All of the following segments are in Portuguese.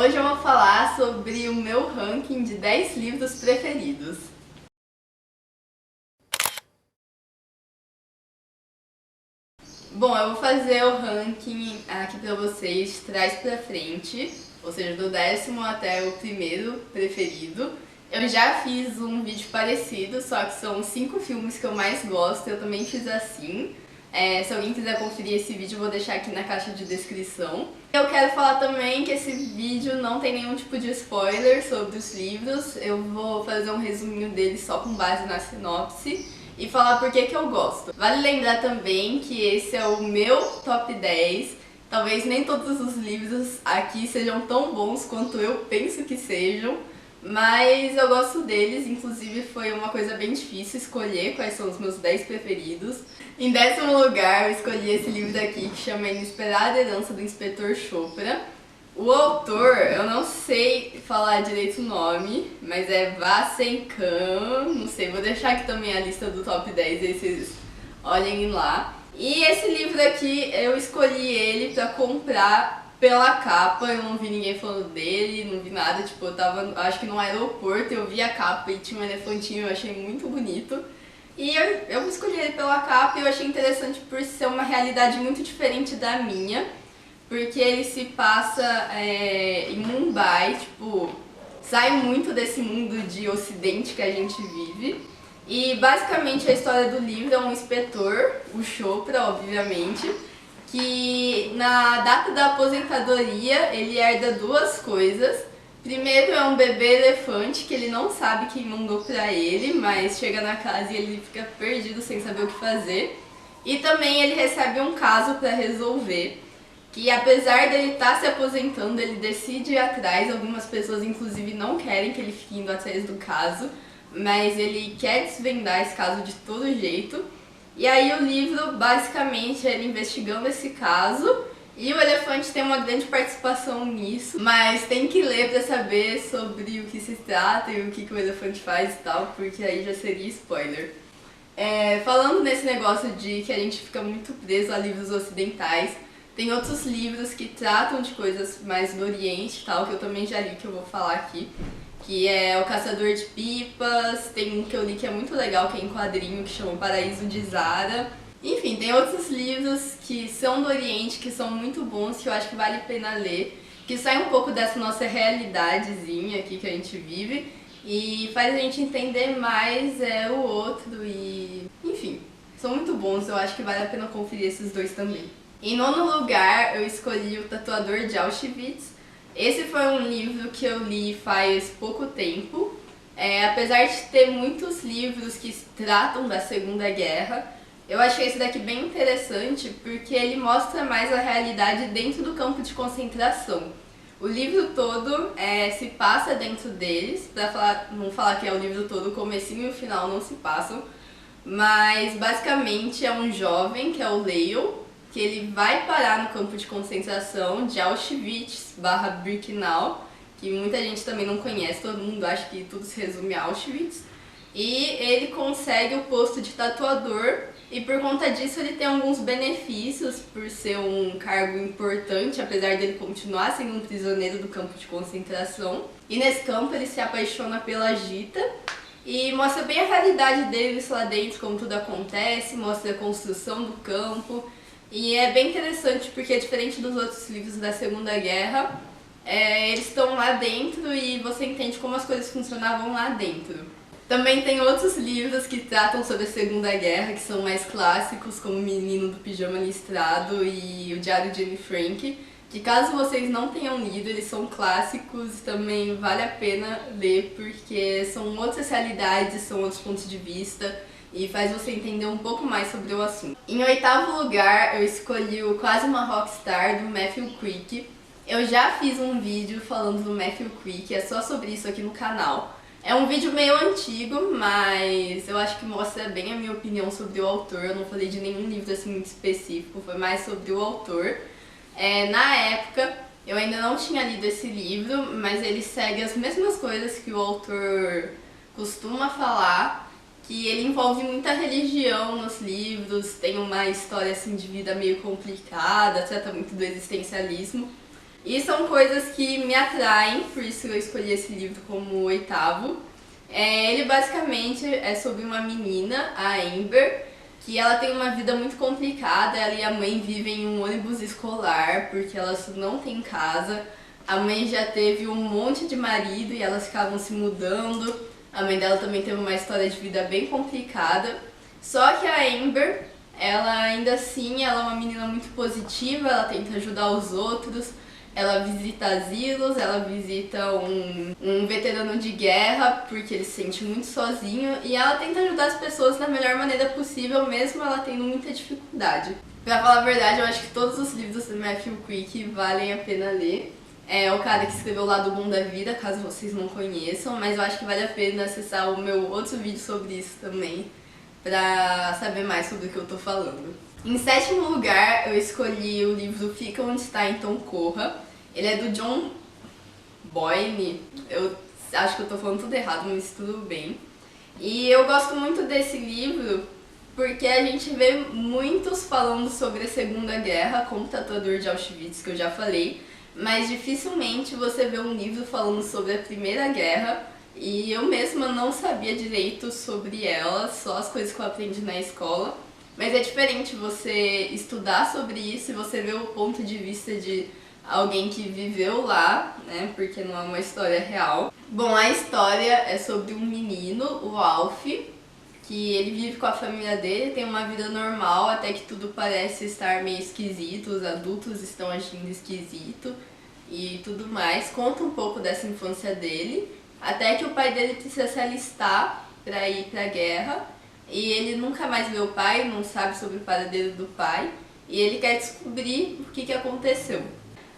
Hoje eu vou falar sobre o meu ranking de 10 livros preferidos. Bom, eu vou fazer o ranking aqui pra vocês de trás pra frente, ou seja, do 10º até o primeiro preferido. Eu já fiz um vídeo parecido, só que são 5 filmes que eu mais gosto, eu também fiz assim. Se alguém quiser conferir esse vídeo, eu vou deixar aqui na caixa de descrição. Eu quero falar também que esse vídeo não tem nenhum tipo de spoiler sobre os livros. Eu vou fazer um resuminho dele só com base na sinopse e falar por que eu gosto. Vale lembrar também que esse é o meu top 10. Talvez nem todos os livros aqui sejam tão bons quanto eu penso que sejam, mas eu gosto deles. Inclusive foi uma coisa bem difícil escolher quais são os meus 10 preferidos. Em 10º lugar eu escolhi esse livro daqui que chama Inesperada Herança do Inspetor Chopra. O autor, eu não sei falar direito o nome, mas é Vasen Khan, não sei, vou deixar aqui também a lista do top 10, aí vocês olhem lá. E esse livro aqui, eu escolhi ele pra comprar pela capa, eu não vi ninguém falando dele, não vi nada, tipo, eu tava, acho que no aeroporto, eu vi a capa e tinha um elefantinho, eu achei muito bonito. E eu escolhi ele pela capa e eu achei interessante por ser uma realidade muito diferente da minha, porque ele se passa em Mumbai, tipo, sai muito desse mundo de ocidente que a gente vive. E basicamente a história do livro é um inspetor, o Chopra, obviamente, que na data da aposentadoria ele herda duas coisas. Primeiro é um bebê elefante que ele não sabe quem mandou pra ele, mas chega na casa e ele fica perdido sem saber o que fazer. E também ele recebe um caso pra resolver, que apesar dele estar se aposentando, ele decide ir atrás. Algumas pessoas inclusive não querem que ele fique indo atrás do caso, mas ele quer desvendar esse caso de todo jeito. E aí o livro basicamente é ele investigando esse caso, e o elefante tem uma grande participação nisso, mas tem que ler pra saber sobre o que se trata e o que o elefante faz e tal, porque aí já seria spoiler. Falando nesse negócio de que a gente fica muito preso a livros ocidentais, tem outros livros que tratam de coisas mais do Oriente e tal, que eu também já li, que eu vou falar aqui, que é O Caçador de Pipas. Tem um que eu li que é muito legal, que é em quadrinho, que chama O Paraíso de Zara. Enfim, tem outros livros que são do Oriente, que são muito bons, que eu acho que vale a pena ler, que sai um pouco dessa nossa realidadezinha aqui que a gente vive e faz a gente entender mais o outro e... enfim, são muito bons, eu acho que vale a pena conferir esses dois também. Em 9º lugar, eu escolhi O Tatuador de Auschwitz. Esse foi um livro que eu li faz pouco tempo. Apesar de ter muitos livros que tratam da Segunda Guerra, eu achei esse daqui bem interessante porque ele mostra mais a realidade dentro do campo de concentração. O livro todo se passa dentro deles, não falar que é o livro todo, o comecinho e o final não se passam, mas basicamente é um jovem, que é o Leo, que ele vai parar no campo de concentração de Auschwitz/Birkenau, que muita gente também não conhece, todo mundo acha que tudo se resume a Auschwitz. E ele consegue o posto de tatuador e por conta disso ele tem alguns benefícios por ser um cargo importante, apesar dele continuar sendo um prisioneiro do campo de concentração. E nesse campo ele se apaixona pela Gita e mostra bem a realidade deles lá dentro, como tudo acontece, mostra a construção do campo. E é bem interessante porque, diferente dos outros livros da Segunda Guerra, eles estão lá dentro e você entende como as coisas funcionavam lá dentro. Também tem outros livros que tratam sobre a Segunda Guerra, que são mais clássicos, como O Menino do Pijama Listrado e O Diário de Anne Frank, que caso vocês não tenham lido, eles são clássicos e também vale a pena ler, porque são outras realidades, são outros pontos de vista, e faz você entender um pouco mais sobre o assunto. Em 8º lugar, eu escolhi o Quase uma Rockstar, do Matthew Quick. Eu já fiz um vídeo falando do Matthew Quick, é só sobre isso aqui no canal. É um vídeo meio antigo, mas eu acho que mostra bem a minha opinião sobre o autor. Eu não falei de nenhum livro assim muito específico, foi mais sobre o autor. Na época, eu ainda não tinha lido esse livro, mas ele segue as mesmas coisas que o autor costuma falar, que ele envolve muita religião nos livros, tem uma história assim de vida meio complicada, trata muito do existencialismo. E são coisas que me atraem, por isso eu escolhi esse livro como o oitavo. Ele basicamente é sobre uma menina, a Amber, que ela tem uma vida muito complicada. Ela e a mãe vivem em um ônibus escolar porque elas não têm casa. A mãe já teve um monte de marido e elas ficavam se mudando. A mãe dela também teve uma história de vida bem complicada. Só que a Amber, ela ainda assim, ela é uma menina muito positiva, ela tenta ajudar os outros. Ela visita asilos, ela visita um veterano de guerra, porque ele se sente muito sozinho, e ela tenta ajudar as pessoas da melhor maneira possível, mesmo ela tendo muita dificuldade. Pra falar a verdade, eu acho que todos os livros do Matthew Quick valem a pena ler. É o cara que escreveu O Lado Bom da Vida, caso vocês não conheçam, mas eu acho que vale a pena acessar o meu outro vídeo sobre isso também, pra saber mais sobre o que eu tô falando. Em sétimo lugar, eu escolhi o livro Fica Onde Está, Então Corra. Ele é do John Boyne. Eu acho que eu tô falando tudo errado, mas tudo bem. E eu gosto muito desse livro porque a gente vê muitos falando sobre a Segunda Guerra, como o Tatuador de Auschwitz, que eu já falei, mas dificilmente você vê um livro falando sobre a Primeira Guerra, e eu mesma não sabia direito sobre ela, só as coisas que eu aprendi na escola. Mas é diferente você estudar sobre isso e você ver o ponto de vista de alguém que viveu lá, né, porque não é uma história real. Bom, a história é sobre um menino, o Alf, que ele vive com a família dele, tem uma vida normal, até que tudo parece estar meio esquisito, os adultos estão agindo esquisito e tudo mais. Conta um pouco dessa infância dele, até que o pai dele precisa se alistar para ir para a guerra, e ele nunca mais vê o pai, não sabe sobre o paradeiro do pai, e ele quer descobrir o que aconteceu.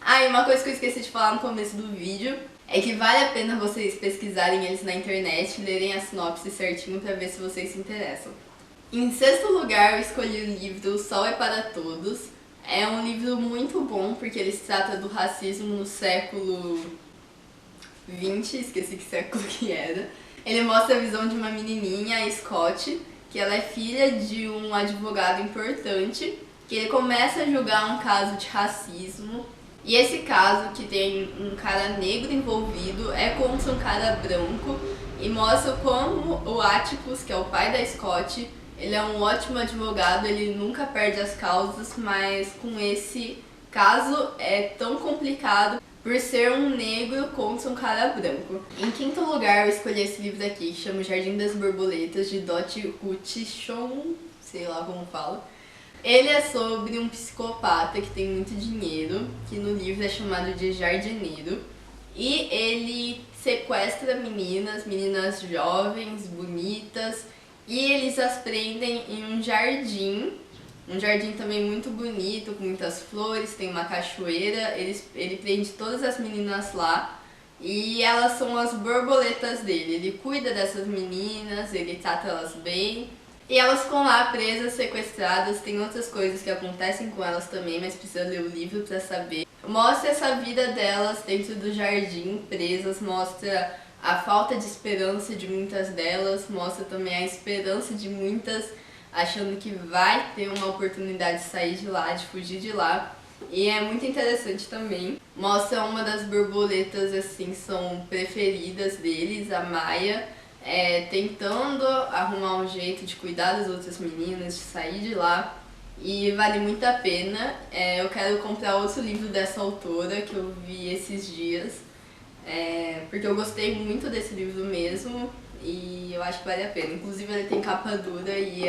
Ah, e uma coisa que eu esqueci de falar no começo do vídeo é que vale a pena vocês pesquisarem eles na internet, lerem a sinopse certinho pra ver se vocês se interessam. Em sexto lugar, eu escolhi o livro O Sol é para Todos. É um livro muito bom porque ele se trata do racismo no século XX, esqueci que século que era. Ele mostra a visão de uma menininha, a Scott, que ela é filha de um advogado importante, que ele começa a julgar um caso de racismo. E esse caso, que tem um cara negro envolvido, é contra um cara branco e mostra como o Atticus, que é o pai da Scott, ele é um ótimo advogado, ele nunca perde as causas, mas com esse caso é tão complicado por ser um negro contra um cara branco. Em quinto lugar, eu escolhi esse livro aqui, que chama O Jardim das Borboletas, de Dot Hutchison, sei lá como fala. Ele é sobre um psicopata que tem muito dinheiro, que no livro é chamado de jardineiro, e ele sequestra meninas jovens, bonitas, e eles as prendem em um jardim também muito bonito, com muitas flores, tem uma cachoeira, ele prende todas as meninas lá, e elas são as borboletas dele. Ele cuida dessas meninas, ele trata elas bem. E elas ficam lá presas, sequestradas, tem outras coisas que acontecem com elas também, mas precisa ler o livro pra saber. Mostra essa vida delas dentro do jardim, presas, mostra a falta de esperança de muitas delas, mostra também a esperança de muitas achando que vai ter uma oportunidade de sair de lá, de fugir de lá. E é muito interessante também. Mostra uma das borboletas, assim, são preferidas deles, a Maia, tentando arrumar um jeito de cuidar das outras meninas, de sair de lá, e vale muito a pena. Eu quero comprar outro livro dessa autora que eu vi esses dias, porque eu gostei muito desse livro mesmo e eu acho que vale a pena. Inclusive ele tem capa dura e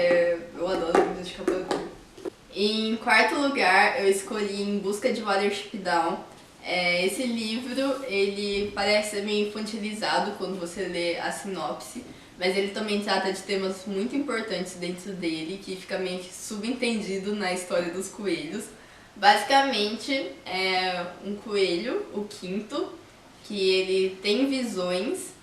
eu adoro livros de capa dura. Em quarto lugar, eu escolhi Em Busca de Watership Down. Esse livro, ele parece ser meio infantilizado quando você lê a sinopse, mas ele também trata de temas muito importantes dentro dele, que fica meio que subentendido na história dos coelhos. Basicamente, é um coelho, o quinto, que ele tem visões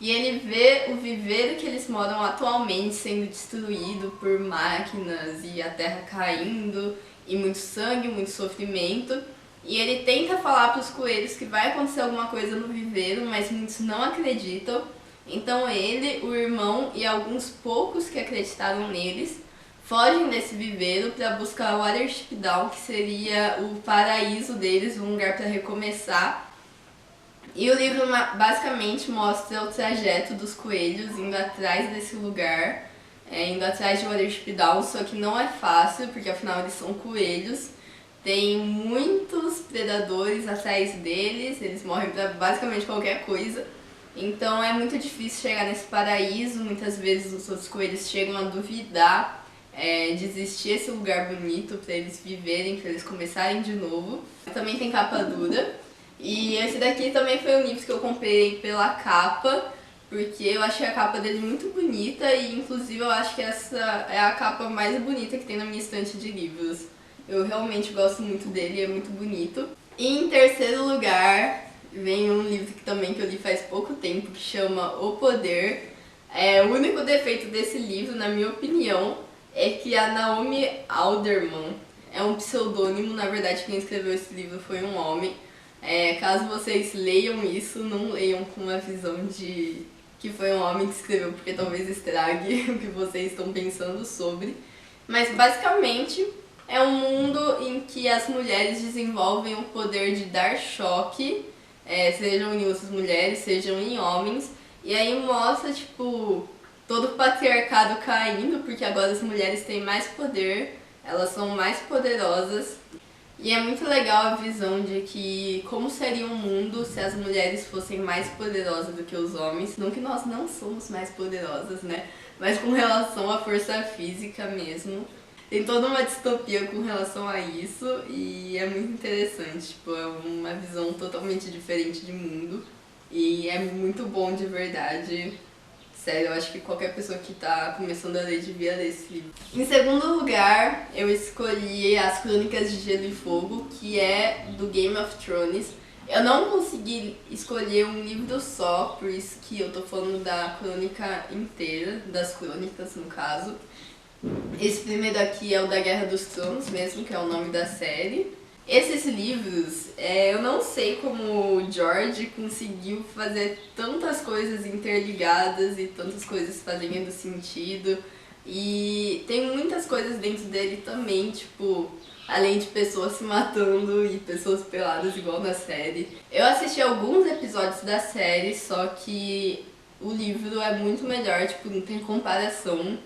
e ele vê o viveiro que eles moram atualmente sendo destruído por máquinas e a terra caindo, e muito sangue, muito sofrimento. E ele tenta falar para os coelhos que vai acontecer alguma coisa no viveiro, mas muitos não acreditam. Então ele, o irmão e alguns poucos que acreditaram neles fogem desse viveiro para buscar o Waterdeep Down, que seria o paraíso deles, um lugar para recomeçar. E o livro basicamente mostra o trajeto dos coelhos indo atrás desse lugar, indo atrás de Waterdeep Down, só que não é fácil, porque afinal eles são coelhos. Tem muitos predadores atrás deles, eles morrem pra basicamente qualquer coisa. Então é muito difícil chegar nesse paraíso, muitas vezes os outros coelhos chegam a duvidar de existir esse lugar bonito para eles viverem, para eles começarem de novo. Também tem capa dura. E esse daqui também foi um livro que eu comprei pela capa, porque eu achei a capa dele muito bonita e inclusive eu acho que essa é a capa mais bonita que tem na minha estante de livros. Eu realmente gosto muito dele, é muito bonito. E em terceiro lugar vem um livro que eu li faz pouco tempo, que chama O Poder. O único defeito desse livro, na minha opinião, é que a Naomi Alderman é um pseudônimo. Na verdade, quem escreveu esse livro foi um homem. Caso vocês leiam isso, não leiam com uma visão de que foi um homem que escreveu, porque talvez estrague o que vocês estão pensando sobre. Mas basicamente é um mundo em que as mulheres desenvolvem o poder de dar choque, sejam em outras mulheres, sejam em homens. E aí mostra, tipo, todo o patriarcado caindo, porque agora as mulheres têm mais poder, elas são mais poderosas. E é muito legal a visão de que como seria um mundo se as mulheres fossem mais poderosas do que os homens. Não que nós não somos mais poderosas, né? Mas com relação à força física mesmo. Tem toda uma distopia com relação a isso e é muito interessante. Tipo, é uma visão totalmente diferente de mundo. E é muito bom de verdade. Sério, eu acho que qualquer pessoa que tá começando a ler devia ler esse livro. Em segundo lugar, eu escolhi As Crônicas de Gelo e Fogo, que é do Game of Thrones. Eu não consegui escolher um livro só, por isso que eu tô falando da crônica inteira, das crônicas no caso. Esse primeiro aqui é o da Guerra dos Tronos mesmo, que é o nome da série. Esses livros, eu não sei como o George conseguiu fazer tantas coisas interligadas e tantas coisas fazendo sentido. E tem muitas coisas dentro dele também, tipo, além de pessoas se matando e pessoas peladas igual na série. Eu assisti alguns episódios da série, só que o livro é muito melhor, tipo, não tem comparação.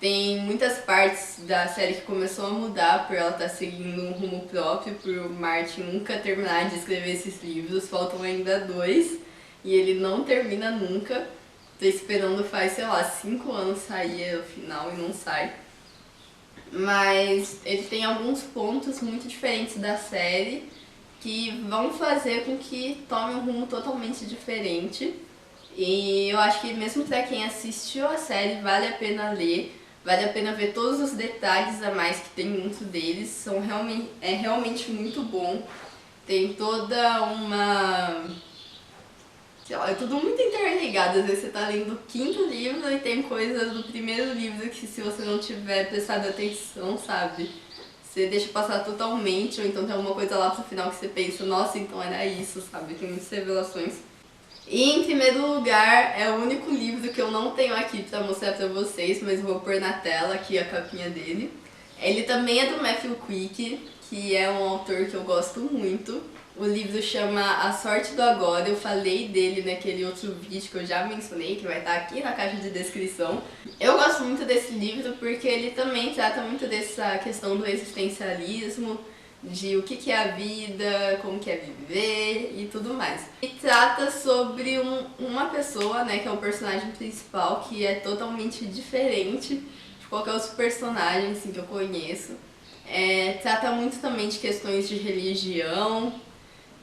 Tem muitas partes da série que começou a mudar por ela estar seguindo um rumo próprio, por o Martin nunca terminar de escrever esses livros. Faltam ainda 2 e ele não termina nunca. Tô esperando faz, sei lá, 5 anos sair o final e não sai. Mas ele tem alguns pontos muito diferentes da série que vão fazer com que tome um rumo totalmente diferente. E eu acho que mesmo pra quem assistiu a série, vale a pena ler. Vale a pena ver todos os detalhes a mais que tem dentro deles, é realmente muito bom. Tem toda uma... sei lá, é tudo muito interligado. Às vezes você tá lendo o 5º livro e tem coisas do primeiro livro que se você não tiver prestado atenção, sabe? Você deixa passar totalmente, ou então tem alguma coisa lá pro final que você pensa, nossa, então era isso, sabe? Tem muitas revelações. E em primeiro lugar, é o único livro que eu não tenho aqui pra mostrar pra vocês, mas vou pôr na tela aqui a capinha dele. Ele também é do Matthew Quick, que é um autor que eu gosto muito. O livro chama A Sorte do Agora, eu falei dele naquele outro vídeo que eu já mencionei, que vai estar aqui na caixa de descrição. Eu gosto muito desse livro porque ele também trata muito dessa questão do existencialismo, de o que é a vida, como que é viver e tudo mais. E trata sobre uma pessoa, né, que é o personagem principal, que é totalmente diferente de qualquer outro personagem assim, que eu conheço. Trata muito também de questões de religião,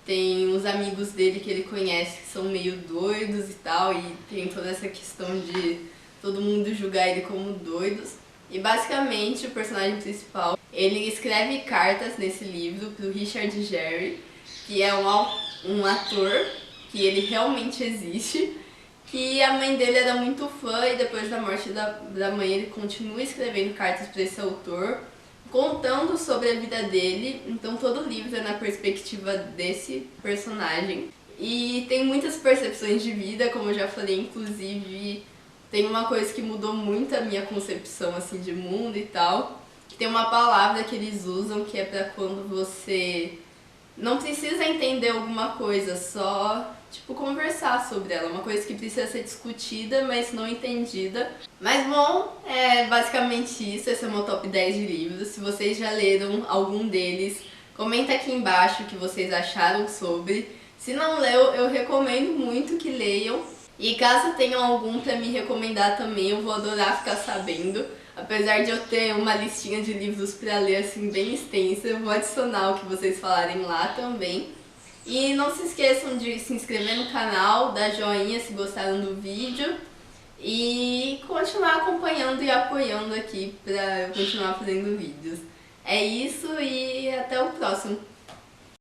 tem os amigos dele que ele conhece que são meio doidos e tal, e tem toda essa questão de todo mundo julgar ele como doidos. E basicamente o personagem principal, ele escreve cartas nesse livro pro Richard Gere, que é um ator que ele realmente existe, que a mãe dele era muito fã e depois da morte da mãe ele continua escrevendo cartas para esse autor, contando sobre a vida dele. Então todo o livro é na perspectiva desse personagem. E tem muitas percepções de vida, como eu já falei, inclusive tem uma coisa que mudou muito a minha concepção assim de mundo e tal. Tem uma palavra que eles usam que é pra quando você não precisa entender alguma coisa, só tipo conversar sobre ela, uma coisa que precisa ser discutida, mas não entendida. Mas bom, é basicamente isso, esse é o meu top 10 de livros. Se vocês já leram algum deles, comenta aqui embaixo o que vocês acharam sobre. Se não leu, eu recomendo muito que leiam. E caso tenham algum pra me recomendar também, eu vou adorar ficar sabendo. Apesar de eu ter uma listinha de livros pra ler assim bem extensa, eu vou adicionar o que vocês falarem lá também. E não se esqueçam de se inscrever no canal, dar joinha se gostaram do vídeo e continuar acompanhando e apoiando aqui pra eu continuar fazendo vídeos. É isso e até o próximo!